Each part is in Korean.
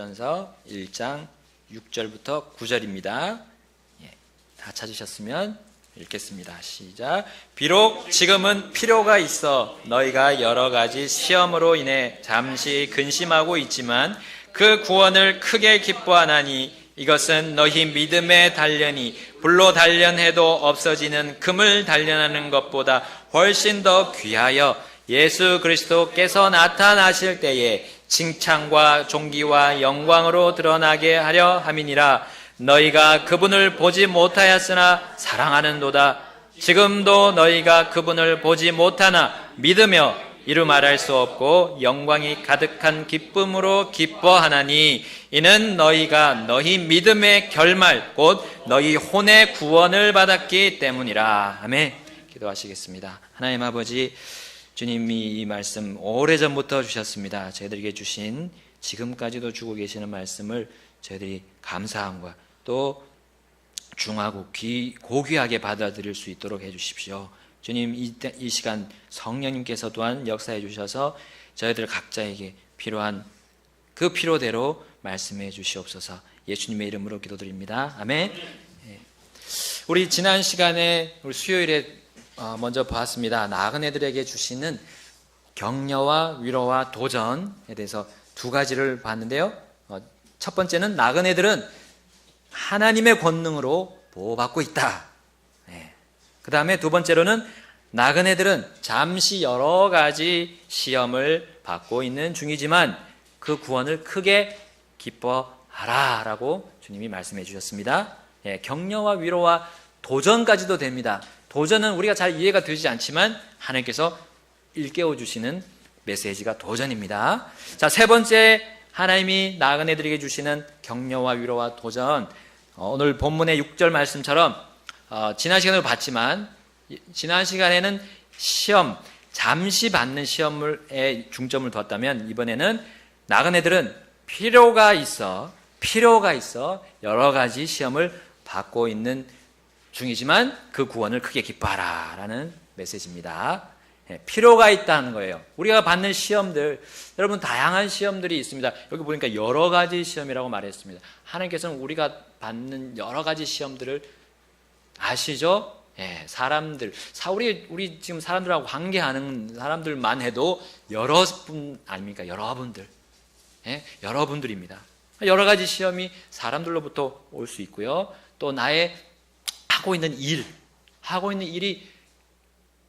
고린도전서 1장 6절부터 9절입니다. 다 찾으셨으면 읽겠습니다. 시작. 비록 지금은 필요가 있어 너희가 여러 가지 시험으로 인해 잠시 근심하고 있지만 그 구원을 크게 기뻐하나니 이것은 너희 믿음의 단련이 불로 단련해도 없어지는 금을 단련하는 것보다 훨씬 더 귀하여 예수 그리스도께서 나타나실 때에 칭찬과 존귀와 영광으로 드러나게 하려 함이니라. 너희가 그분을 보지 못하였으나 사랑하는도다. 지금도 너희가 그분을 보지 못하나 믿으며 이루 말할 수 없고 영광이 가득한 기쁨으로 기뻐하나니 이는 너희가 너희 믿음의 결말 곧 너희 혼의 구원을 받았기 때문이라. 아멘. 기도하시겠습니다. 하나님 아버지, 주님이 이 말씀 오래전부터 주셨습니다. 저희들에게 주신 지금까지도 주고 계시는 말씀을 저희들이 감사함과 또 중하고 고귀하게 받아들일 수 있도록 해주십시오. 주님, 이 시간 성령님께서 또한 역사해 주셔서 저희들 각자에게 필요한 그 필요대로 말씀해 주시옵소서. 예수님의 이름으로 기도드립니다. 아멘. 우리 지난 시간에 우리 수요일에 먼저 보았습니다. 나그네들에게 주시는 격려와 위로와 도전에 대해서 두 가지를 봤는데요. 첫 번째는 나그네들은 하나님의 권능으로 보호받고 있다. 그 다음에 두 번째로는 나그네들은 잠시 여러 가지 시험을 받고 있는 중이지만 그 구원을 크게 기뻐하라 라고 주님이 말씀해 주셨습니다. 격려와 위로와 도전까지도 됩니다. 도전은 우리가 잘 이해가 되지 않지만 하나님께서 일깨워 주시는 메시지가 도전입니다. 자, 세 번째, 하나님이 나그네들에게 주시는 격려와 위로와 도전. 오늘 본문의 6절 말씀처럼 지난 시간으로 봤지만 지난 시간에는 시험, 잠시 받는 시험에 중점을 뒀다면 이번에는 나그네들은 필요가 있어 여러 가지 시험을 받고 있는 중이지만 그 구원을 크게 기뻐하라 라는 메시지입니다. 필요가 있다는 거예요. 우리가 받는 시험들, 여러분 다양한 시험들이 있습니다. 여기 보니까 여러 가지 시험이라고 말했습니다. 하나님께서는 우리가 받는 여러 가지 시험들을 아시죠? 사람들, 우리 지금 사람들하고 관계하는 사람들만 해도 여러분 아닙니까? 여러분들, 여러분들입니다. 여러 가지 시험이 사람들로부터 올 수 있고요. 또 나의 하고 있는 일이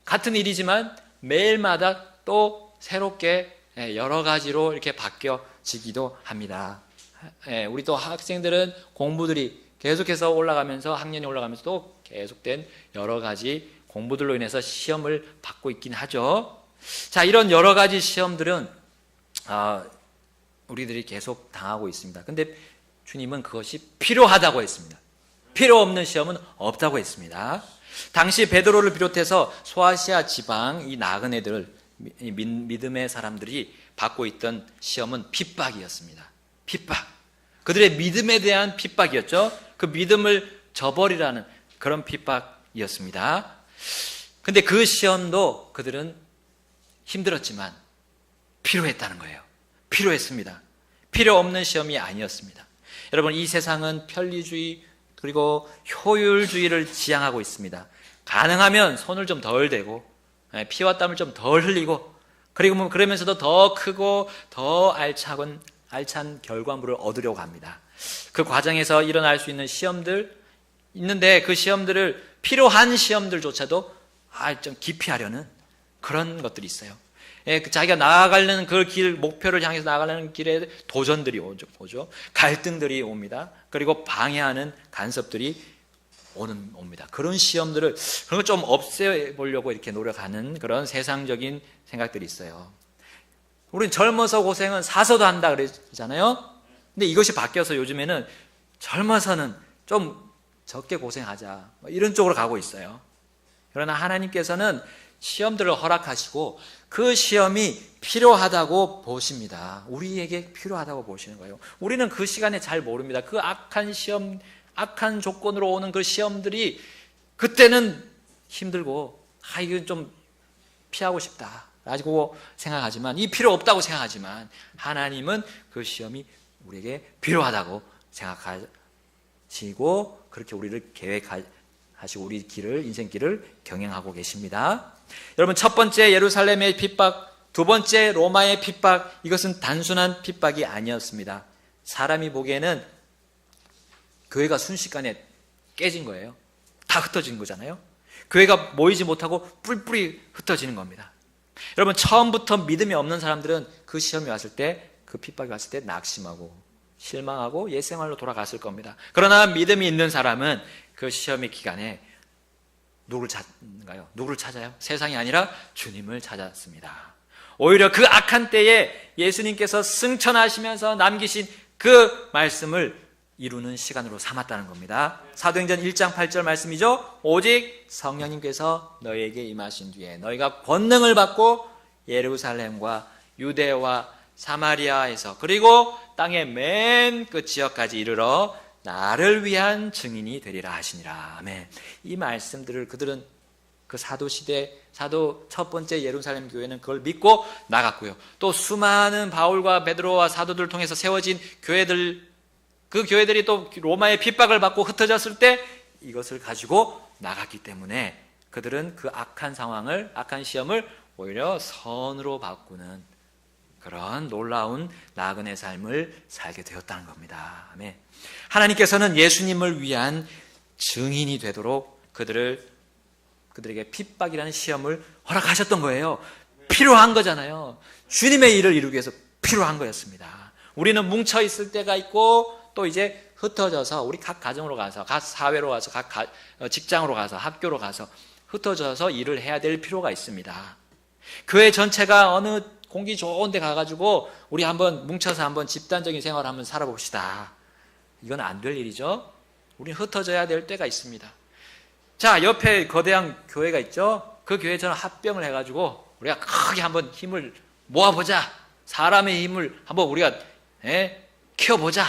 같은 일이지만 매일마다 또 새롭게 여러 가지로 이렇게 바뀌어지기도 합니다. 우리 또 학생들은 공부들이 계속해서 올라가면서 학년이 올라가면서 또 계속된 여러 가지 공부들로 인해서 시험을 받고 있긴 하죠. 자, 이런 여러 가지 시험들은 우리들이 계속 당하고 있습니다. 근데 주님은 그것이 필요하다고 했습니다. 필요 없는 시험은 없다고 했습니다. 당시 베드로를 비롯해서 소아시아 지방 이 나그네들, 믿음의 사람들이 받고 있던 시험은 핍박이었습니다. 핍박. 그들의 믿음에 대한 핍박이었죠. 그 믿음을 저버리라는 그런 핍박이었습니다. 근데 그 시험도 그들은 힘들었지만 필요했다는 거예요. 필요했습니다. 필요 없는 시험이 아니었습니다. 여러분, 이 세상은 편리주의 그리고 효율주의를 지향하고 있습니다. 가능하면 손을 좀 덜 대고 피와 땀을 좀 덜 흘리고 그리고 그러면서도 더 크고 더 알찬 결과물을 얻으려고 합니다. 그 과정에서 일어날 수 있는 시험들 있는데 그 시험들을 필요한 시험들조차도 좀 기피하려는 그런 것들이 있어요. 자기가 나아가려는 그 길, 목표를 향해서 나아가려는 길에 도전들이 오죠. 갈등들이 옵니다. 그리고 방해하는 간섭들이 옵니다. 그런 시험들을, 그런 걸 좀 없애보려고 이렇게 노력하는 그런 세상적인 생각들이 있어요. 우린 젊어서 고생은 사서도 한다 그러잖아요. 근데 이것이 바뀌어서 요즘에는 젊어서는 좀 적게 고생하자, 이런 쪽으로 가고 있어요. 그러나 하나님께서는 시험들을 허락하시고 그 시험이 필요하다고 보십니다. 우리에게 필요하다고 보시는 거예요. 우리는 그 시간에 잘 모릅니다. 그 악한 시험, 악한 조건으로 오는 그 시험들이 그때는 힘들고 이건 좀 피하고 싶다 라고 생각하지만, 이 필요 없다고 생각하지만 하나님은 그 시험이 우리에게 필요하다고 생각하시고 그렇게 우리를 계획하시고 우리 길을, 인생길을 경영하고 계십니다. 여러분, 첫 번째 예루살렘의 핍박, 두 번째 로마의 핍박, 이것은 단순한 핍박이 아니었습니다. 사람이 보기에는 교회가 순식간에 깨진 거예요. 다 흩어진 거잖아요. 교회가 모이지 못하고 뿔뿔이 흩어지는 겁니다. 여러분, 처음부터 믿음이 없는 사람들은 그 시험이 왔을 때, 그 핍박이 왔을 때 낙심하고 실망하고 옛생활로 돌아갔을 겁니다. 그러나 믿음이 있는 사람은 그 시험의 기간에 누구를 찾는가요? 누구를 찾아요? 세상이 아니라 주님을 찾았습니다. 오히려 그 악한 때에 예수님께서 승천하시면서 남기신 그 말씀을 이루는 시간으로 삼았다는 겁니다. 사도행전 1장 8절 말씀이죠. 오직 성령님께서 너희에게 임하신 뒤에 너희가 권능을 받고 예루살렘과 유대와 사마리아에서 그리고 땅의 맨 끝 지역까지 이르러 나를 위한 증인이 되리라 하시니라. 아멘. 이 말씀들을 그들은 그 사도 시대, 사도 첫 번째 예루살렘 교회는 그걸 믿고 나갔고요. 또 수많은 바울과 베드로와 사도들을 통해서 세워진 교회들, 그 교회들이 또 로마의 핍박을 받고 흩어졌을 때 이것을 가지고 나갔기 때문에 그들은 그 악한 상황을, 악한 시험을 오히려 선으로 바꾸는 그런 놀라운 나그네 삶을 살게 되었다는 겁니다. 아멘. 하나님께서는 예수님을 위한 증인이 되도록 그들에게 핍박이라는 시험을 허락하셨던 거예요. 필요한 거잖아요. 주님의 일을 이루기 위해서 필요한 거였습니다. 우리는 뭉쳐 있을 때가 있고 또 이제 흩어져서 우리 각 가정으로 가서, 각 사회로 가서, 각 직장으로 가서, 학교로 가서 흩어져서 일을 해야 될 필요가 있습니다. 교회 전체가 어느 공기 좋은 데 가가지고 우리 한번 뭉쳐서 한번 집단적인 생활을 한번 살아봅시다. 이건 안 될 일이죠. 우리는 흩어져야 될 때가 있습니다. 자, 옆에 거대한 교회가 있죠. 그 교회처럼 합병을 해가지고 우리가 크게 한번 힘을 모아보자. 사람의 힘을 한번 우리가 키워보자.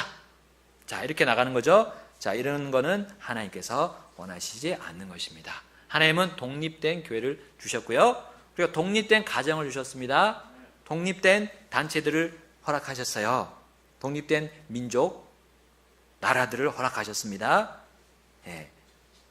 자, 이렇게 나가는 거죠. 자, 이런 거는 하나님께서 원하시지 않는 것입니다. 하나님은 독립된 교회를 주셨고요. 그리고 독립된 가정을 주셨습니다. 독립된 단체들을 허락하셨어요. 독립된 민족, 나라들을 허락하셨습니다.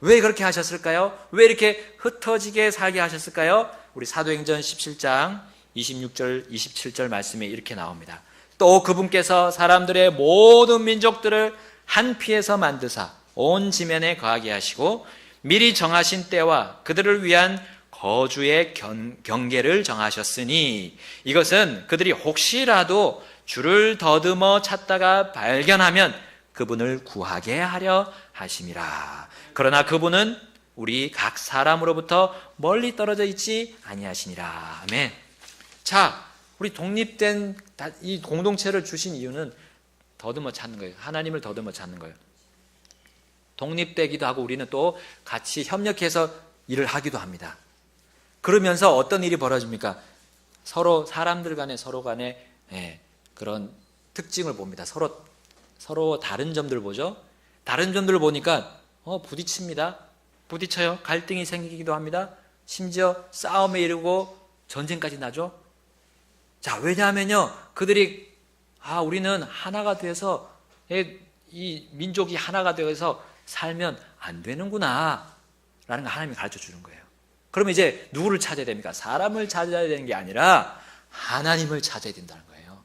왜 그렇게 하셨을까요? 왜 이렇게 흩어지게 살게 하셨을까요? 우리 사도행전 17장 26절, 27절 말씀에 이렇게 나옵니다. 또 그분께서 사람들의 모든 민족들을 한 피에서 만드사 온 지면에 거하게 하시고 미리 정하신 때와 그들을 위한 거주의 경계를 정하셨으니 이것은 그들이 혹시라도 주를 더듬어 찾다가 발견하면 그분을 구하게 하려 하심이라. 그러나 그분은 우리 각 사람으로부터 멀리 떨어져 있지 아니하시니라. 아멘. 자, 우리 독립된 이 공동체를 주신 이유는 더듬어 찾는 거예요. 하나님을 더듬어 찾는 거예요. 독립되기도 하고 우리는 또 같이 협력해서 일을 하기도 합니다. 그러면서 어떤 일이 벌어집니까? 서로 사람들 간에 서로 간에 그런 특징을 봅니다. 서로 다른 점들을 보죠. 다른 점들을 보니까 부딪힙니다. 부딪혀요. 갈등이 생기기도 합니다. 심지어 싸움에 이르고 전쟁까지 나죠. 자, 왜냐하면요, 그들이 우리는 하나가 돼서 이 민족이 하나가 되어서 살면 안 되는구나 라는 걸 하나님이 가르쳐 주는 거예요. 그러면 이제 누구를 찾아야 됩니까? 사람을 찾아야 되는 게 아니라 하나님을 찾아야 된다는 거예요.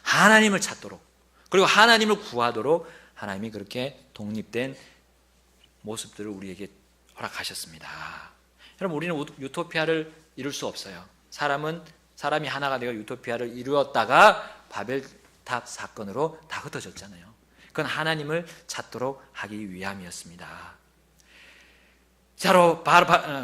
하나님을 찾도록, 그리고 하나님을 구하도록 하나님이 그렇게 독립된 모습들을 우리에게 허락하셨습니다. 여러분, 우리는 유토피아를 이룰 수 없어요. 사람이 하나가 되어 유토피아를 이루었다가 바벨탑 사건으로 다 흩어졌잖아요. 그건 하나님을 찾도록 하기 위함이었습니다.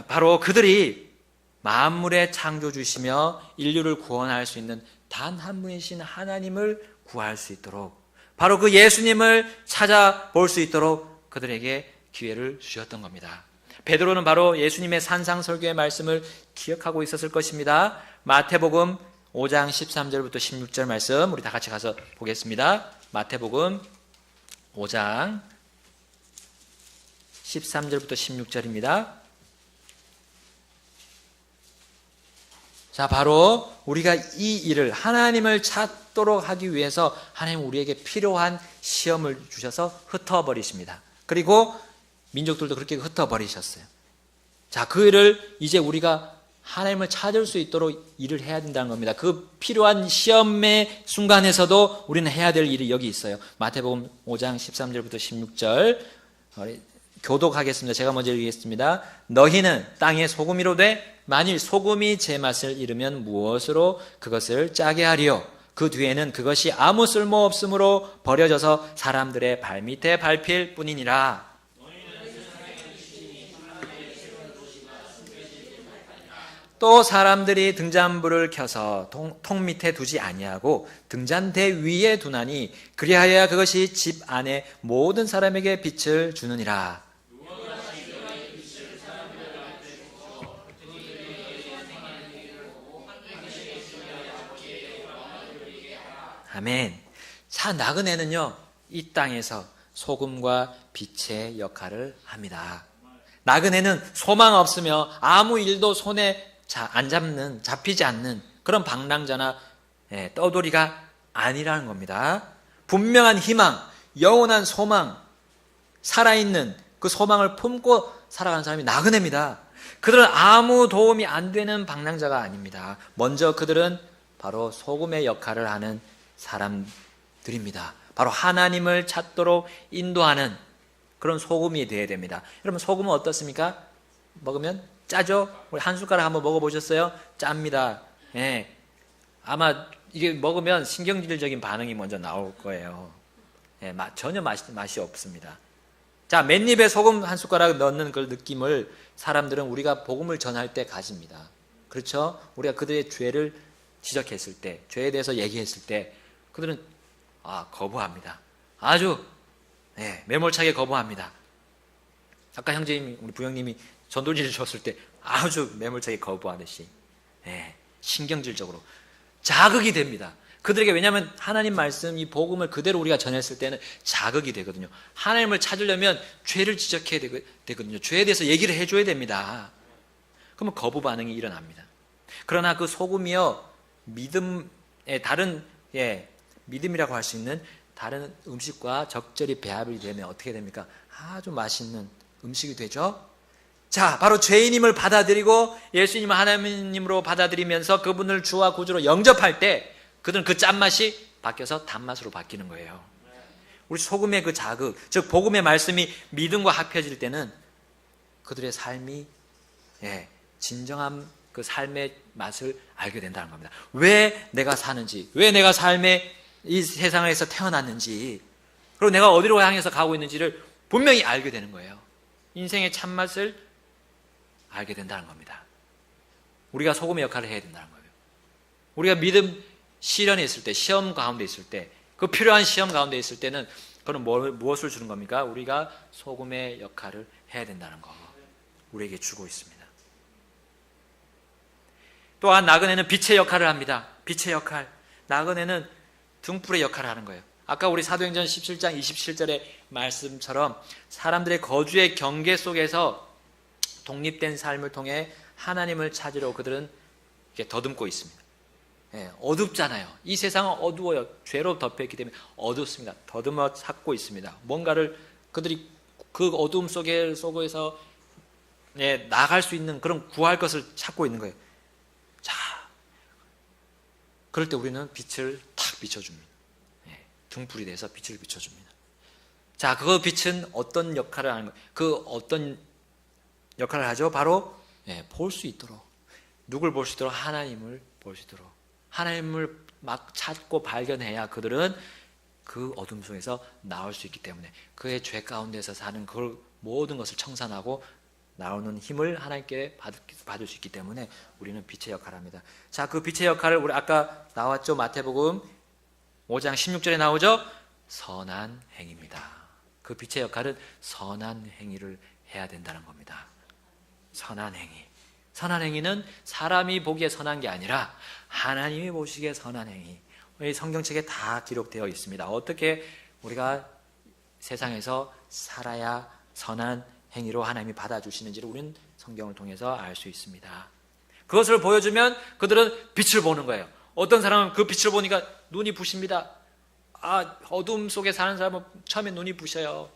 바로 그들이 만물의 창조주시며 인류를 구원할 수 있는 단 한 분이신 하나님을 구할 수 있도록, 바로 그 예수님을 찾아볼 수 있도록 그들에게 기회를 주셨던 겁니다. 베드로는 바로 예수님의 산상설교의 말씀을 기억하고 있었을 것입니다. 마태복음 5장 13절부터 16절 말씀 우리 다 같이 가서 보겠습니다. 마태복음 5장 13절부터 16절입니다. 자, 바로 우리가 이 일을, 하나님을 찾도록 하기 위해서 하나님 우리에게 필요한 시험을 주셔서 흩어버리십니다. 그리고 민족들도 그렇게 흩어버리셨어요. 자, 그 일을 이제 우리가 하나님을 찾을 수 있도록 일을 해야 된다는 겁니다. 그 필요한 시험의 순간에서도 우리는 해야 될 일이 여기 있어요. 마태복음 5장 13절부터 16절 교독하겠습니다. 제가 먼저 읽겠습니다. 너희는 땅의 소금이로되 만일 소금이 제 맛을 잃으면 무엇으로 그것을 짜게 하리요? 그 뒤에는 그것이 아무 쓸모 없으므로 버려져서 사람들의 발밑에 밟힐 뿐이니라. 또 사람들이 등잔불을 켜서 통 밑에 두지 아니하고 등잔대 위에 두나니 그리하여야 그것이 집 안에 모든 사람에게 빛을 주느니라. 아멘. 자, 나그네는요 이 땅에서 소금과 빛의 역할을 합니다. 나그네는 소망 없으며 아무 일도 손에 안 잡히지 않는 그런 방랑자나 떠돌이가 아니라는 겁니다. 분명한 희망, 영원한 소망, 살아있는 그 소망을 품고 살아가는 사람이 나그네입니다. 그들은 아무 도움이 안 되는 방랑자가 아닙니다. 먼저 그들은 바로 소금의 역할을 하는 사람들입니다. 바로 하나님을 찾도록 인도하는 그런 소금이 되어야 됩니다. 여러분, 소금은 어떻습니까? 먹으면 짜죠? 우리 한 숟가락 한번 먹어보셨어요? 짭니다. 예. 아마 이게 먹으면 신경질적인 반응이 먼저 나올 거예요. 예, 전혀 맛이 없습니다. 자, 맨입에 소금 한 숟가락 넣는 그 느낌을 사람들은 우리가 복음을 전할 때 가집니다. 그렇죠? 우리가 그들의 죄를 지적했을 때, 죄에 대해서 얘기했을 때 그들은 거부합니다. 아주 매몰차게 거부합니다. 아까 형제님, 우리 부형님이 전도지를 줬을 때 아주 매몰차게 거부하듯이 신경질적으로 자극이 됩니다. 그들에게. 왜냐하면 하나님 말씀, 이 복음을 그대로 우리가 전했을 때는 자극이 되거든요. 하나님을 찾으려면 죄를 지적해야 되거든요. 죄에 대해서 얘기를 해줘야 됩니다. 그러면 거부 반응이 일어납니다. 그러나 그 소금이요, 믿음의 다른 믿음이라고 할 수 있는 다른 음식과 적절히 배합이 되면 어떻게 됩니까? 아주 맛있는 음식이 되죠. 자, 바로 죄인임을 받아들이고 예수님을 하나님으로 받아들이면서 그분을 주와 구주로 영접할 때 그들은 그 짠맛이 바뀌어서 단맛으로 바뀌는 거예요. 우리 소금의 그 자극, 즉 복음의 말씀이 믿음과 합해질 때는 그들의 삶이 진정한 그 삶의 맛을 알게 된다는 겁니다. 왜 내가 사는지, 왜 내가 삶의 이 세상에서 태어났는지, 그리고 내가 어디로 향해서 가고 있는지를 분명히 알게 되는 거예요. 인생의 참맛을 알게 된다는 겁니다. 우리가 소금의 역할을 해야 된다는 거예요. 우리가 믿음 시련에 있을 때, 시험 가운데 있을 때, 그 필요한 시험 가운데 있을 때는 그는 무엇을 주는 겁니까? 우리가 소금의 역할을 해야 된다는 거 우리에게 주고 있습니다. 또한 나그네는 빛의 역할을 합니다. 빛의 역할. 나그네는 등불의 역할을 하는 거예요. 아까 우리 사도행전 17장 27절의 말씀처럼 사람들의 거주의 경계 속에서 독립된 삶을 통해 하나님을 찾으려 그들은 이렇게 더듬고 있습니다. 어둡잖아요. 이 세상은 어두워요. 죄로 덮여있기 때문에 어둡습니다. 더듬어 찾고 있습니다. 뭔가를 그들이 그 어두움 속에서 나아갈 수 있는 그런 구할 것을 찾고 있는 거예요. 자, 그럴 때 우리는 빛을 탁 비춰줍니다. 등불이 돼서 빛을 비춰줍니다. 자, 그 빛은 어떤 역할을 하는 거예요? 그 어떤 역할을 하죠? 바로 볼 수 있도록, 누굴 볼 수 있도록? 하나님을 볼 수 있도록. 하나님을 막 찾고 발견해야 그들은 그 어둠 속에서 나올 수 있기 때문에, 그의 죄 가운데서 사는 그 모든 것을 청산하고 나오는 힘을 하나님께 받을 수 있기 때문에 우리는 빛의 역할을 합니다. 자, 그 빛의 역할을 우리 아까 나왔죠? 마태복음 5장 16절에 나오죠? 선한 행위입니다. 그 빛의 역할은 선한 행위를 해야 된다는 겁니다. 선한 행위. 선한 행위는 사람이 보기에 선한 게 아니라 하나님이 보시기에 선한 행위. 이 성경책에 다 기록되어 있습니다. 어떻게 우리가 세상에서 살아야 선한 행위로 하나님이 받아주시는지를 우리는 성경을 통해서 알 수 있습니다. 그것을 보여주면 그들은 빛을 보는 거예요. 어떤 사람은 그 빛을 보니까 눈이 부십니다. 어둠 속에 사는 사람은 처음에 눈이 부셔요.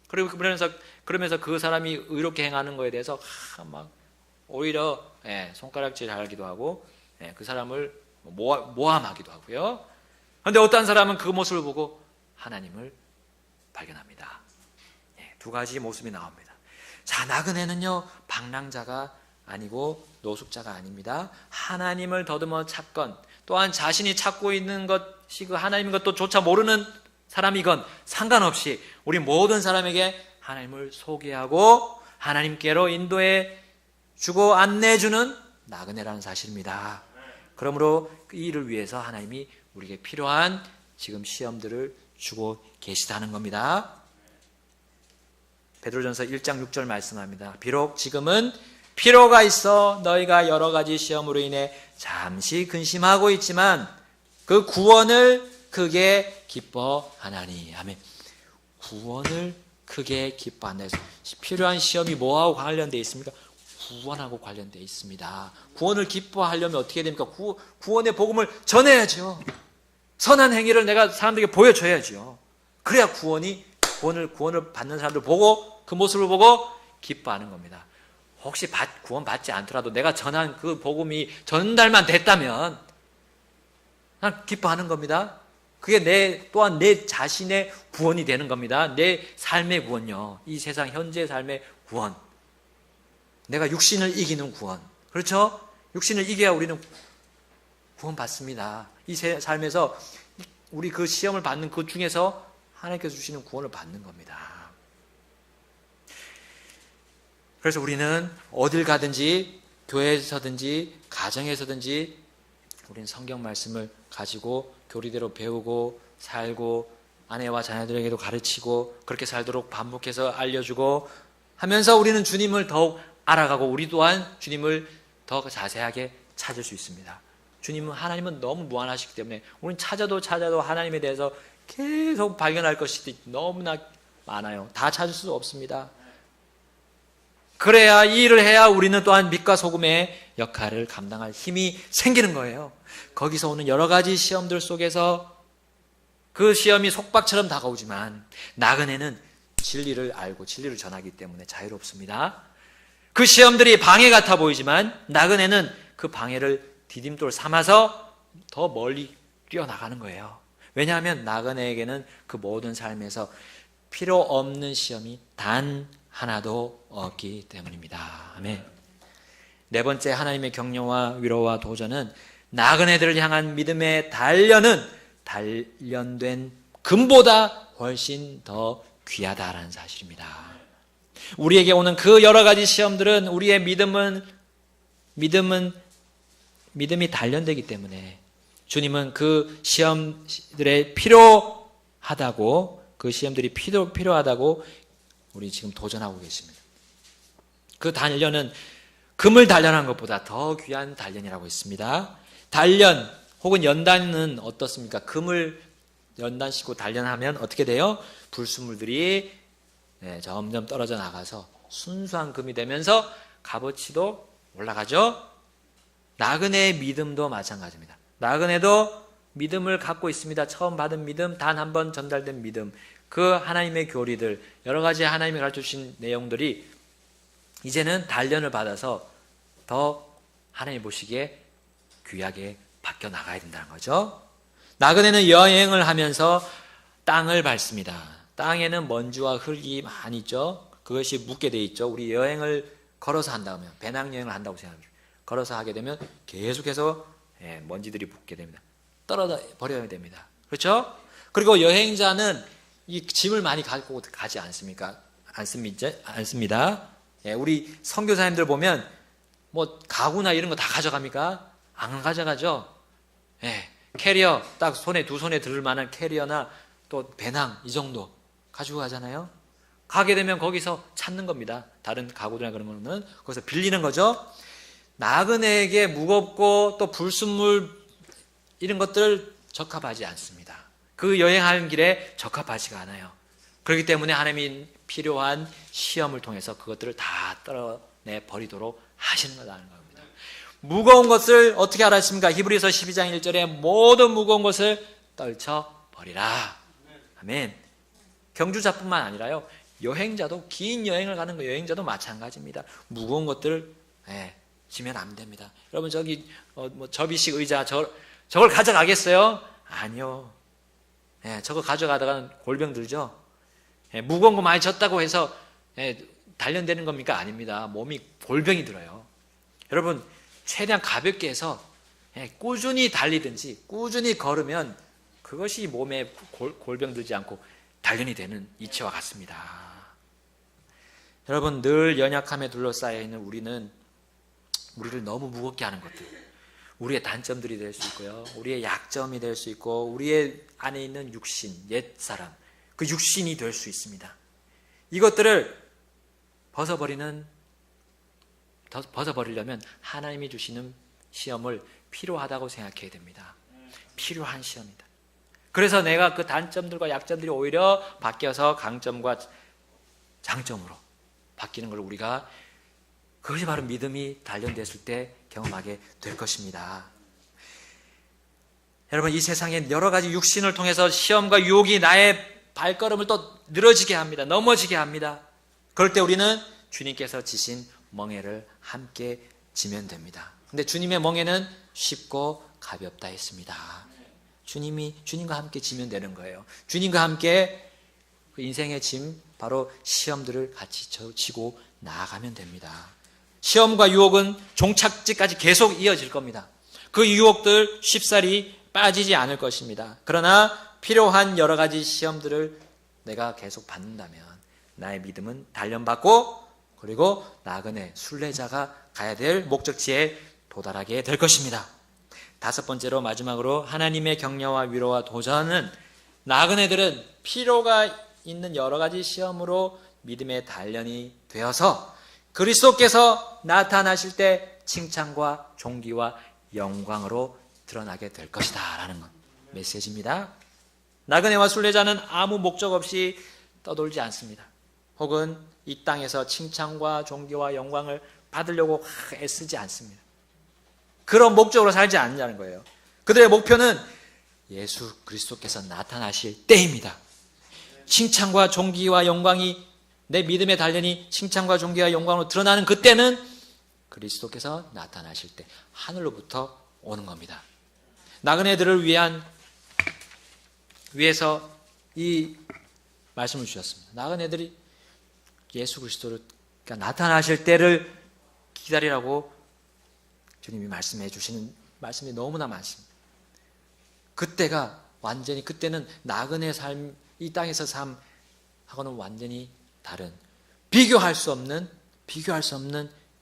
그리고 그러면서 그 사람이 의롭게 행하는 거에 대해서 막 오히려 손가락질 하기도 하고 그 사람을 모함하기도 하고요. 그런데 어떤 사람은 그 모습을 보고 하나님을 발견합니다. 두 가지 모습이 나옵니다. 자, 나그네는요, 방랑자가 아니고 노숙자가 아닙니다. 하나님을 더듬어 찾건, 또한 자신이 찾고 있는 것이 그 하나님인 것도조차 모르는 사람이건 상관없이 우리 모든 사람에게 하나님을 소개하고 하나님께로 인도해 주고 안내해 주는 나그네라는 사실입니다. 그러므로 이 일을 위해서 하나님이 우리에게 필요한 지금 시험들을 주고 계시다는 겁니다. 베드로전서 1장 6절 말씀합니다. 비록 지금은 필요가 있어 너희가 여러 가지 시험으로 인해 잠시 근심하고 있지만 그 구원을 크게 기뻐하나니. 아멘. 구원을 크게 기뻐한다. 필요한 시험이 뭐하고 관련되어 있습니까? 구원하고 관련되어 있습니다. 구원을 기뻐하려면 어떻게 됩니까? 구원의 복음을 전해야죠. 선한 행위를 내가 사람들에게 보여줘야죠. 그래야 구원을 받는 사람들 보고 그 모습을 보고 기뻐하는 겁니다. 혹시 구원 받지 않더라도 내가 전한 그 복음이 전달만 됐다면 난 기뻐하는 겁니다. 그게 또한 내 자신의 구원이 되는 겁니다. 내 삶의 구원요. 이 세상 현재의 삶의 구원. 내가 육신을 이기는 구원. 그렇죠? 육신을 이겨야 우리는 구원 받습니다. 이 삶에서 우리 그 시험을 받는 그 중에서 하나님께서 주시는 구원을 받는 겁니다. 그래서 우리는 어딜 가든지 교회에서든지 가정에서든지 우리는 성경 말씀을 가지고 교리대로 배우고 살고 아내와 자녀들에게도 가르치고 그렇게 살도록 반복해서 알려주고 하면서 우리는 주님을 더욱 알아가고 우리 또한 주님을 더 자세하게 찾을 수 있습니다. 하나님은 너무 무한하시기 때문에 우리는 찾아도 하나님에 대해서 계속 발견할 것이 너무나 많아요. 다 찾을 수 없습니다. 그래야 이 일을 해야 우리는 또한 빛과 소금의 역할을 감당할 힘이 생기는 거예요. 거기서 오는 여러 가지 시험들 속에서 그 시험이 속박처럼 다가오지만 나그네는 진리를 알고 진리를 전하기 때문에 자유롭습니다. 그 시험들이 방해 같아 보이지만 나그네는 그 방해를 디딤돌 삼아서 더 멀리 뛰어나가는 거예요. 왜냐하면 나그네에게는 그 모든 삶에서 필요 없는 시험이 단 하나도 없기 때문입니다. 아멘. 네 번째 하나님의 격려와 위로와 도전은 나그네들을 향한 믿음의 단련된 금보다 훨씬 더 귀하다라는 사실입니다. 우리에게 오는 그 여러 가지 시험들은 우리의 믿음이 단련되기 때문에 주님은 그 시험들에 필요하다고 그 시험들이 필요하다고 우리 지금 도전하고 계십니다. 그 단련은 금을 단련한 것보다 더 귀한 단련이라고 했습니다. 단련 혹은 연단은 어떻습니까? 금을 연단시키고 단련하면 어떻게 돼요? 불순물들이 점점 떨어져 나가서 순수한 금이 되면서 값어치도 올라가죠. 나그네의 믿음도 마찬가지입니다. 나그네도 믿음을 갖고 있습니다. 처음 받은 믿음, 단 한 번 전달된 믿음, 그 하나님의 교리들, 여러 가지 하나님이 가르쳐주신 내용들이 이제는 단련을 받아서 더 하나님 보시기에 귀하게 바뀌어 나가야 된다는 거죠. 나그네는 여행을 하면서 땅을 밟습니다. 땅에는 먼지와 흙이 많이 있죠. 그것이 묻게 돼 있죠. 우리 여행을 걸어서 한다면, 배낭여행을 한다고 생각합니다. 걸어서 하게 되면 계속해서 먼지들이 붙게 됩니다. 떨어져 버려야 됩니다. 그렇죠? 그리고 여행자는 이 짐을 많이 갖고 가지 않습니까? 않습니다. 우리 선교사님들 보면 뭐 가구나 이런 거 다 가져갑니까? 안 가져가죠. 캐리어 딱 두 손에 들을 만한 캐리어나 또 배낭 이 정도 가지고 가잖아요. 가게 되면 거기서 찾는 겁니다. 다른 가구들이나 그런 거는 거기서 빌리는 거죠. 나그네에게 무겁고 또 불순물 이런 것들 적합하지 않습니다. 그 여행하는 길에 적합하지가 않아요. 그렇기 때문에 하나님이 필요한 시험을 통해서 그것들을 다 떨어내 버리도록 하시는 거라는 겁니다. 무거운 것을 어떻게 알았습니까? 히브리서 12장 1절에 모든 무거운 것을 떨쳐버리라. 아멘. 경주자뿐만 아니라요, 여행자도, 긴 여행을 가는 여행자도 마찬가지입니다. 무거운 것들 지면 안 됩니다. 여러분, 저기 접이식 의자 저걸 가져가겠어요? 아니요. 저거 가져가다가 골병 들죠. 무거운 거 많이 졌다고 해서 단련되는 겁니까? 아닙니다. 몸이 골병이 들어요. 여러분, 최대한 가볍게 해서 꾸준히 달리든지 꾸준히 걸으면 그것이 몸에 골병 들지 않고 단련이 되는 이치와 같습니다. 여러분, 늘 연약함에 둘러싸여 있는 우리는 우리를 너무 무겁게 하는 것들, 우리의 단점들이 될 수 있고요, 우리의 약점이 될 수 있고, 우리의 안에 있는 육신, 옛사람, 그 육신이 될 수 있습니다. 이것들을 벗어버리려면 하나님이 주시는 시험을 필요하다고 생각해야 됩니다. 필요한 시험이다. 그래서 내가 그 단점들과 약점들이 오히려 바뀌어서 강점과 장점으로 바뀌는 걸 우리가, 그것이 바로 믿음이 단련됐을 때 경험하게 될 것입니다. 여러분, 이 세상에 여러 가지 육신을 통해서 시험과 유혹이 나의 발걸음을 또 늘어지게 합니다. 넘어지게 합니다. 그럴 때 우리는 주님께서 지신 멍에를 함께 지면 됩니다. 근데 주님의 멍에는 쉽고 가볍다 했습니다. 주님과 함께 지면 되는 거예요. 주님과 함께 그 인생의 짐, 바로 시험들을 같이 지고 나아가면 됩니다. 시험과 유혹은 종착지까지 계속 이어질 겁니다. 그 유혹들 쉽사리 빠지지 않을 것입니다. 그러나 필요한 여러 가지 시험들을 내가 계속 받는다면 나의 믿음은 단련받고, 그리고 나그네 순례자가 가야 될 목적지에 도달하게 될 것입니다. 다섯 번째로, 마지막으로, 하나님의 격려와 위로와 도전은, 나그네들은 필요가 있는 여러 가지 시험으로 믿음의 단련이 되어서 그리스도께서 나타나실 때 칭찬과 존귀와 영광으로 드러나게 될 것이다 라는 메시지입니다. 나그네와 순례자는 아무 목적 없이 떠돌지 않습니다. 혹은 이 땅에서 칭찬과 존귀와 영광을 받으려고 애쓰지 않습니다. 그런 목적으로 살지 않냐는 거예요. 그들의 목표는 예수 그리스도께서 나타나실 때입니다. 칭찬과 존귀와 영광이, 내 믿음의 단련이 칭찬과 존귀와 영광으로 드러나는 그때는 그리스도께서 나타나실 때 하늘로부터 오는 겁니다. 나그네들을 위해서 이 말씀을 주셨습니다. 나그네들이 예수 그리스도가 나타나실 때를 기다리라고 주님이 말씀해 주시는 말씀이 너무나 많습니다. 그때는 나그네 삶, 이 땅에서 삶하고는 완전히 다른, 비교할 수 없는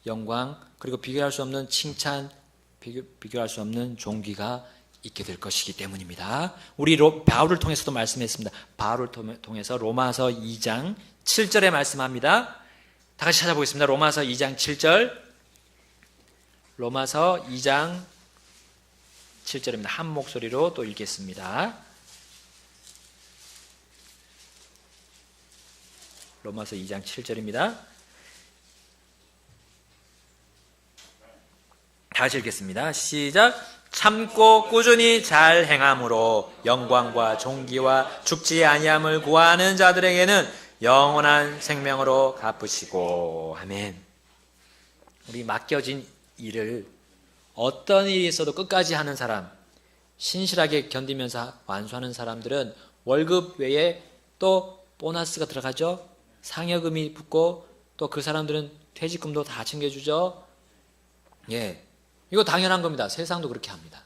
영광, 그리고 비교할 수 없는 칭찬, 비교할 수 없는 존귀가 있게 될 것이기 때문입니다. 우리 바울을 통해서도 말씀했습니다. 바울을 통해서 로마서 2장 7절에 말씀합니다. 다 같이 찾아보겠습니다. 로마서 2장 7절. 로마서 2장 7절입니다. 한 목소리로 또 읽겠습니다. 로마서 2장 7절입니다. 다시 읽겠습니다. 시작. 참고 꾸준히 잘 행함으로 영광과 존귀와 죽지 아니함을 구하는 자들에게는 영원한 생명으로 갚으시고. 아멘. 우리 맡겨진 일을 어떤 일이 있어도 끝까지 하는 사람, 신실하게 견디면서 완수하는 사람들은 월급 외에 또 보너스가 들어가죠. 상여금이 붙고, 또 그 사람들은 퇴직금도 다 챙겨주죠. 이거 당연한 겁니다. 세상도 그렇게 합니다.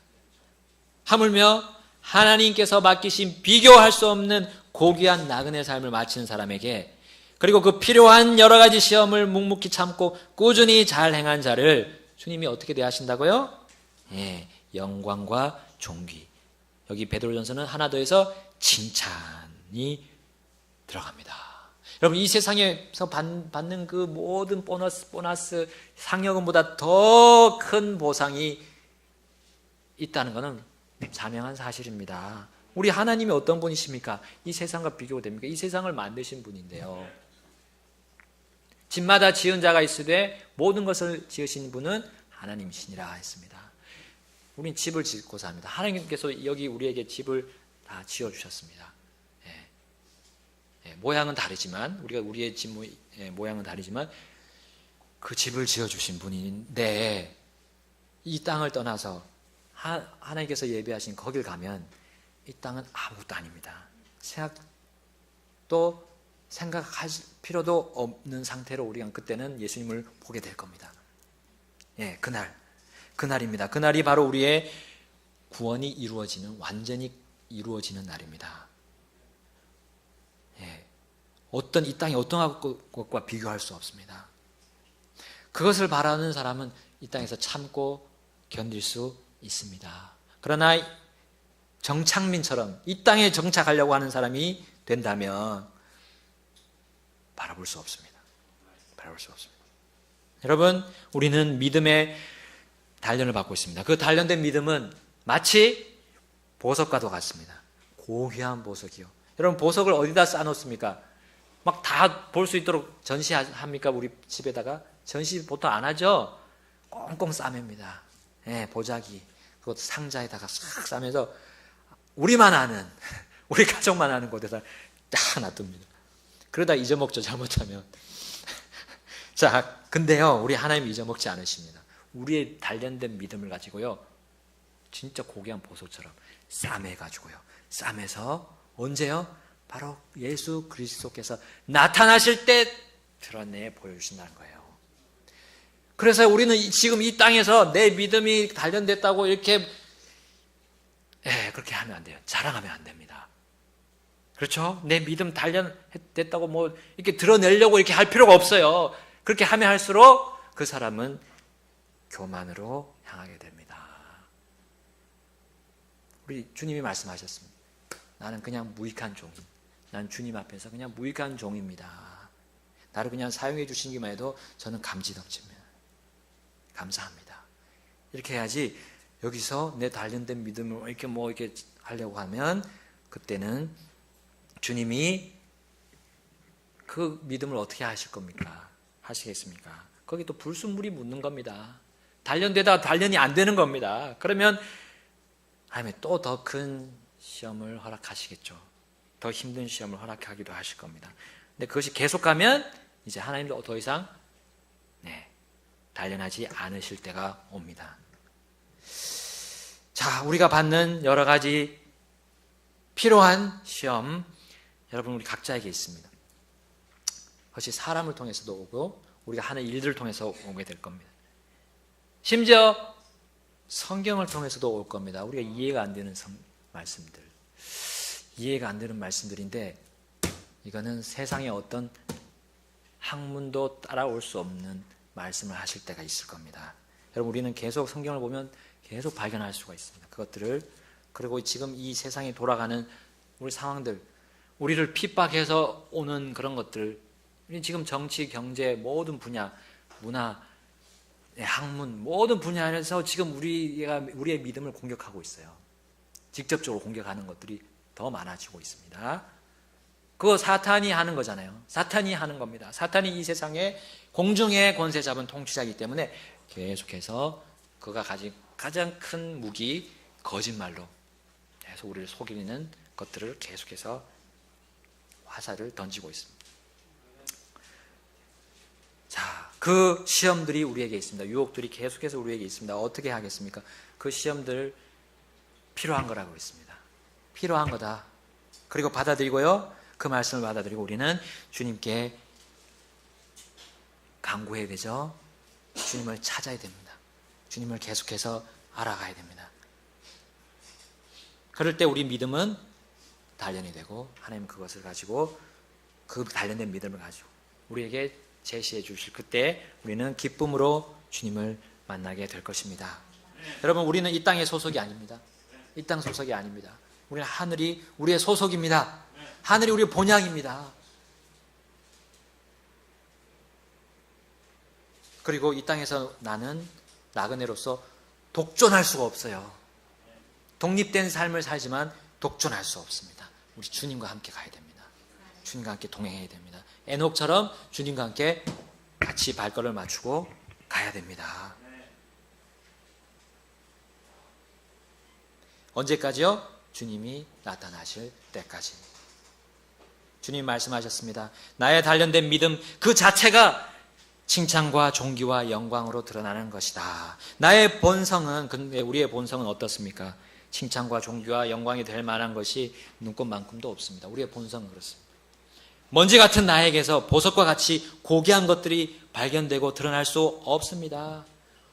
하물며 하나님께서 맡기신 비교할 수 없는 고귀한 나그네 삶을 마치는 사람에게, 그리고 그 필요한 여러 가지 시험을 묵묵히 참고 꾸준히 잘 행한 자를 주님이 어떻게 대하신다고요? 영광과 존귀. 여기 베드로전서는 하나 더해서 칭찬이 들어갑니다. 여러분, 이 세상에서 받는 그 모든 보너스, 상여금보다 더 큰 보상이 있다는 것은 자명한 사실입니다. 우리 하나님이 어떤 분이십니까? 이 세상과 비교가 됩니까? 이 세상을 만드신 분인데요. 집마다 지은 자가 있으되 모든 것을 지으신 분은 하나님이시니라 했습니다. 우린 집을 짓고 삽니다. 하나님께서 여기 우리에게 집을 다 지어주셨습니다. 모양은 다르지만 우리의 집 모양은 다르지만 그 집을 지어주신 분인데 이 땅을 떠나서 하나님께서 예비하신 거길 가면 이 땅은 아무것도 아닙니다. 생각할 필요도 없는 상태로 우리가 그때는 예수님을 보게 될 겁니다. 그날입니다. 그날이 바로 우리의 구원이 완전히 이루어지는 날입니다. 이 땅이 어떤 것과 비교할 수 없습니다. 그것을 바라는 사람은 이 땅에서 참고 견딜 수 있습니다. 그러나 정착민처럼 이 땅에 정착하려고 하는 사람이 된다면 바라볼 수 없습니다. 여러분, 우리는 믿음의 단련을 받고 있습니다. 그 단련된 믿음은 마치 보석과도 같습니다. 고귀한 보석이요. 여러분, 보석을 어디다 쌓아놓습니까? 막 다 볼 수 있도록 전시합니까? 우리 집에다가? 전시 보통 안 하죠? 꽁꽁 싸맵니다. 보자기, 그것도 상자에다가 싹 싸면서 우리만 아는, 우리 가족만 아는 곳에다 딱 놔둡니다. 그러다 잊어먹죠, 잘못하면. 자, 근데요, 우리 하나님 잊어먹지 않으십니다. 우리의 단련된 믿음을 가지고요, 진짜 고귀한 보석처럼 싸매가지고요, 싸매서 언제요? 바로 예수 그리스도께서 나타나실 때 드러내 보여주신다는 거예요. 그래서 우리는 지금 이 땅에서 내 믿음이 단련됐다고 이렇게 그렇게 하면 안 돼요. 자랑하면 안 됩니다. 그렇죠? 내 믿음 단련됐다고 뭐 이렇게 드러내려고 이렇게 할 필요가 없어요. 그렇게 하면 할수록 그 사람은 교만으로 향하게 됩니다. 우리 주님이 말씀하셨습니다. 나는 그냥 무익한 종이. 난 주님 앞에서 그냥 무익한 종입니다. 나를 그냥 사용해 주시기만 해도 저는 감지덕지입니다. 감사합니다. 이렇게 해야지 여기서 내 단련된 믿음을 이렇게 하려고 하면 그때는 주님이 그 믿음을 어떻게 하실 겁니까? 하시겠습니까? 거기 또 불순물이 묻는 겁니다. 단련되다가 단련이 안 되는 겁니다. 그러면 하나님이 또 더 큰 시험을 허락하시겠죠. 더 힘든 시험을 허락하기도 하실 겁니다. 근데 그것이 계속가면 이제 하나님도 더 이상 단련하지 않으실 때가 옵니다. 자, 우리가 받는 여러 가지 필요한 시험, 여러분 우리 각자에게 있습니다. 그것이 사람을 통해서도 오고 우리가 하는 일들을 통해서 오게 될 겁니다. 심지어 성경을 통해서도 올 겁니다. 우리가 이해가 안 되는 말씀들, 이해가 안 되는 말씀들인데 이거는 세상의 어떤 학문도 따라올 수 없는 말씀을 하실 때가 있을 겁니다. 여러분, 우리는 계속 성경을 보면 계속 발견할 수가 있습니다. 그것들을. 그리고 지금 이 세상에 돌아가는 우리 상황들, 우리를 핍박해서 오는 그런 것들, 지금 정치, 경제, 모든 분야, 문화, 학문, 모든 분야에서 지금 우리의 믿음을 공격하고 있어요. 직접적으로 공격하는 것들이 더 많아지고 있습니다. 그거 사탄이 하는 거잖아요. 사탄이 하는 겁니다. 사탄이 이 세상에 공중의 권세 잡은 통치자이기 때문에 계속해서 그가 가진 가장 큰 무기, 거짓말로 계속 우리를 속이는 것들을 계속해서 화살을 던지고 있습니다. 자, 그 시험들이 우리에게 있습니다. 유혹들이 계속해서 우리에게 있습니다. 어떻게 하겠습니까? 그 시험들 필요한 거라고 있습니다. 필요한 거다. 그리고 받아들이고요. 그 말씀을 받아들이고 우리는 주님께 간구해야 되죠. 주님을 찾아야 됩니다. 주님을 계속해서 알아가야 됩니다. 그럴 때 우리 믿음은 단련이 되고 하나님 그것을 가지고 그 단련된 믿음을 가지고 우리에게 제시해 주실 그때 우리는 기쁨으로 주님을 만나게 될 것입니다. 여러분, 우리는 이 땅의 소속이 아닙니다. 이 땅 소속이 아닙니다. 우리는 하늘이 우리의 소속입니다. 하늘이 우리의 본향입니다. 그리고 이 땅에서 나는 나그네로서 독존할 수가 없어요. 독립된 삶을 살지만 독존할 수 없습니다. 우리 주님과 함께 가야 됩니다. 주님과 함께 동행해야 됩니다. 에녹처럼 주님과 함께 같이 발걸음을 맞추고 가야 됩니다. 언제까지요? 주님이 나타나실 때까지. 주님 말씀하셨습니다. 나의 단련된 믿음 그 자체가 칭찬과 존귀와 영광으로 드러나는 것이다. 나의 본성은, 근데 우리의 본성은 어떻습니까? 칭찬과 존귀와 영광이 될 만한 것이 눈꽃만큼도 없습니다. 우리의 본성은 그렇습니다. 먼지 같은 나에게서 보석과 같이 고귀한 것들이 발견되고 드러날 수 없습니다.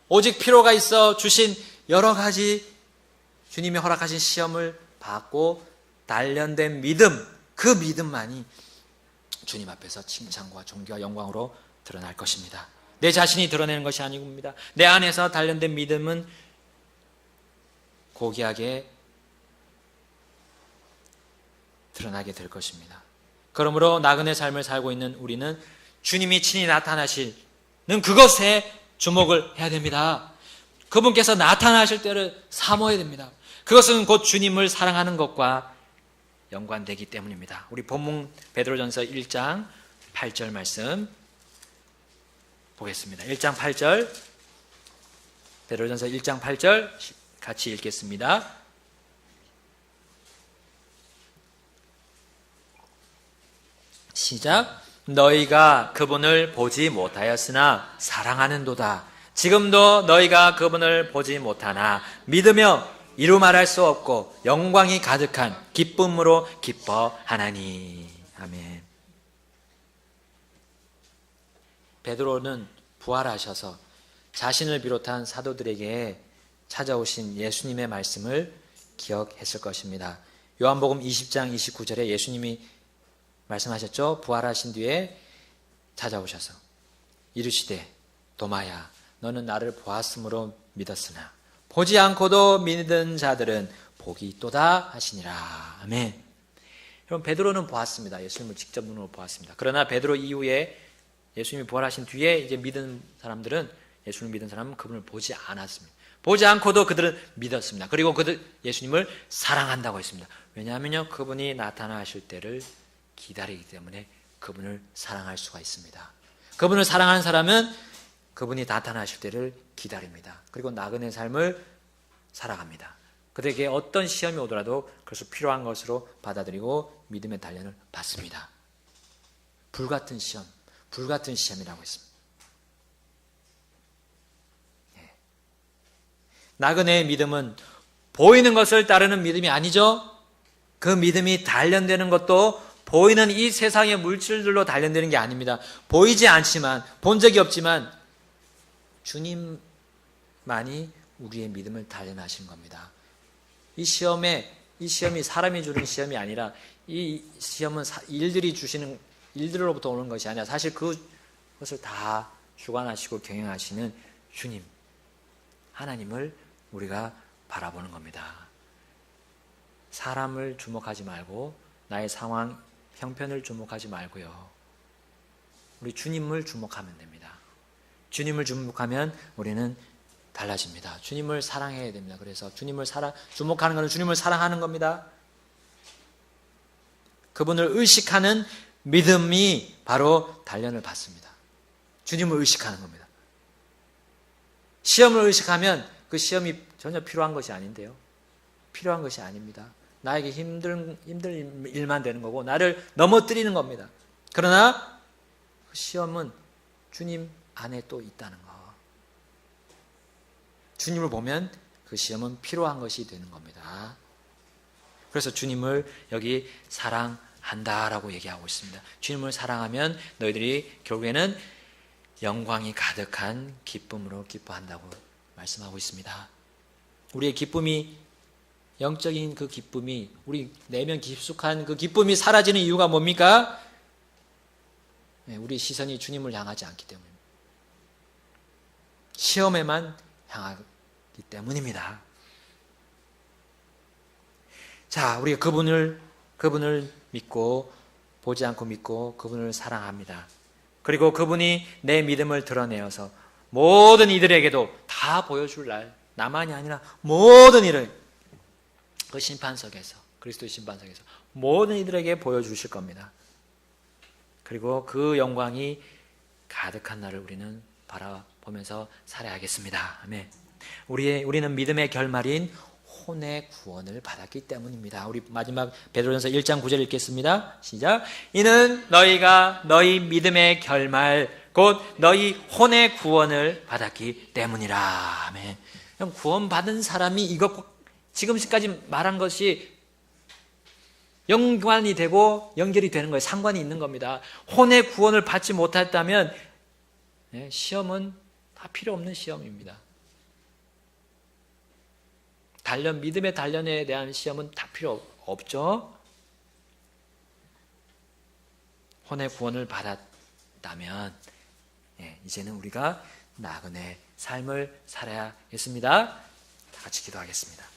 오직 필요가 있어 주신 여러 가지 주님이 허락하신 시험을 받고 단련된 믿음, 그 믿음만이 주님 앞에서 칭찬과 존귀와 영광으로 드러날 것입니다. 내 자신이 드러내는 것이 아닙니다. 내 안에서 단련된 믿음은 고귀하게 드러나게 될 것입니다. 그러므로 나그네 삶을 살고 있는 우리는 주님이 친히 나타나시는 그것에 주목을 해야 됩니다. 그분께서 나타나실 때를 사모해야 됩니다. 그것은 곧 주님을 사랑하는 것과 연관되기 때문입니다. 우리 본문 베드로전서 1장 8절 말씀 보겠습니다. 1장 8절, 베드로전서 1장 8절 같이 읽겠습니다. 시작. 너희가 그분을 보지 못하였으나 사랑하는도다. 지금도 너희가 그분을 보지 못하나 믿으며 이루 말할 수 없고 영광이 가득한 기쁨으로 기뻐하나니. 아멘. 베드로는 부활하셔서 자신을 비롯한 사도들에게 찾아오신 예수님의 말씀을 기억했을 것입니다. 요한복음 20장 29절에 예수님이 말씀하셨죠. 부활하신 뒤에 찾아오셔서 이르시되 도마야 너는 나를 보았으므로 믿었으나 보지 않고도 믿은 자들은 복이 있도다 하시니라. 아멘. 여러분 베드로는 보았습니다. 예수님을 직접 눈으로 보았습니다. 그러나 베드로 이후에 예수님이 부활하신 뒤에 이제 믿은 사람들은, 예수님을 믿은 사람은 그분을 보지 않았습니다. 보지 않고도 그들은 믿었습니다. 그리고 그들 예수님을 사랑한다고 했습니다. 왜냐하면요 그분이 나타나실 때를 기다리기 때문에 그분을 사랑할 수가 있습니다. 그분을 사랑하는 사람은 그분이 나타나실 때를 기다립니다. 그리고 나그네 삶을 살아갑니다. 그들에게 어떤 시험이 오더라도 그것을 필요한 것으로 받아들이고 믿음의 단련을 받습니다. 불같은 시험, 불같은 시험이라고 했습니다. 나그네의 믿음은 보이는 것을 따르는 믿음이 아니죠. 그 믿음이 단련되는 것도 보이는 이 세상의 물질들로 단련되는 게 아닙니다. 보이지 않지만, 본 적이 없지만 주님만이 우리의 믿음을 단련하시는 겁니다. 이 시험이 사람이 주는 시험이 아니라 이 시험은 일들이 주시는, 일들로부터 오는 것이 아니라 사실 그것을 다 주관하시고 경영하시는 주님, 하나님을 우리가 바라보는 겁니다. 사람을 주목하지 말고 나의 상황, 형편을 주목하지 말고요. 우리 주님을 주목하면 됩니다. 주님을 주목하면 우리는 달라집니다. 주님을 사랑해야 됩니다. 그래서 주목하는 것은 주님을 사랑하는 겁니다. 그분을 의식하는 믿음이 바로 단련을 받습니다. 주님을 의식하는 겁니다. 시험을 의식하면 그 시험이 전혀 필요한 것이 아닌데요. 필요한 것이 아닙니다. 나에게 힘든 일만 되는 거고 나를 넘어뜨리는 겁니다. 그러나 그 시험은 주님 안에 또 있다는 거. 주님을 보면 그 시험은 필요한 것이 되는 겁니다. 그래서 주님을 여기 사랑한다라고 얘기하고 있습니다. 주님을 사랑하면 너희들이 결국에는 영광이 가득한 기쁨으로 기뻐한다고 말씀하고 있습니다. 우리의 기쁨이, 영적인 그 기쁨이, 우리 내면 깊숙한 그 기쁨이 사라지는 이유가 뭡니까? 우리 시선이 주님을 향하지 않기 때문입니다. 시험에만 향하기 때문입니다. 자, 우리가 그분을 믿고, 보지 않고 믿고 그분을 사랑합니다. 그리고 그분이 내 믿음을 드러내어서 모든 이들에게도 다 보여줄 날, 나만이 아니라 모든 이를 그 심판석에서, 그리스도의 심판석에서 모든 이들에게 보여주실 겁니다. 그리고 그 영광이 가득한 날을 우리는 바라보면서 살아야겠습니다. 아멘. 우리는 믿음의 결말인 혼의 구원을 받았기 때문입니다. 우리 마지막 베드로전서 1장 9절 읽겠습니다. 시작. 이는 너희가 너희 믿음의 결말 곧 너희 혼의 구원을 받았기 때문이라. 아멘. 구원받은 사람이 이것 지금까지 말한 것이 연관이 되고 연결이 되는 거예요. 상관이 있는 겁니다. 혼의 구원을 받지 못했다면 시험은 다 필요 없는 시험입니다. 믿음의 단련에 대한 시험은 다 필요 없죠. 혼의 구원을 받았다면 이제는 우리가 나그네 삶을 살아야겠습니다. 다 같이 기도하겠습니다.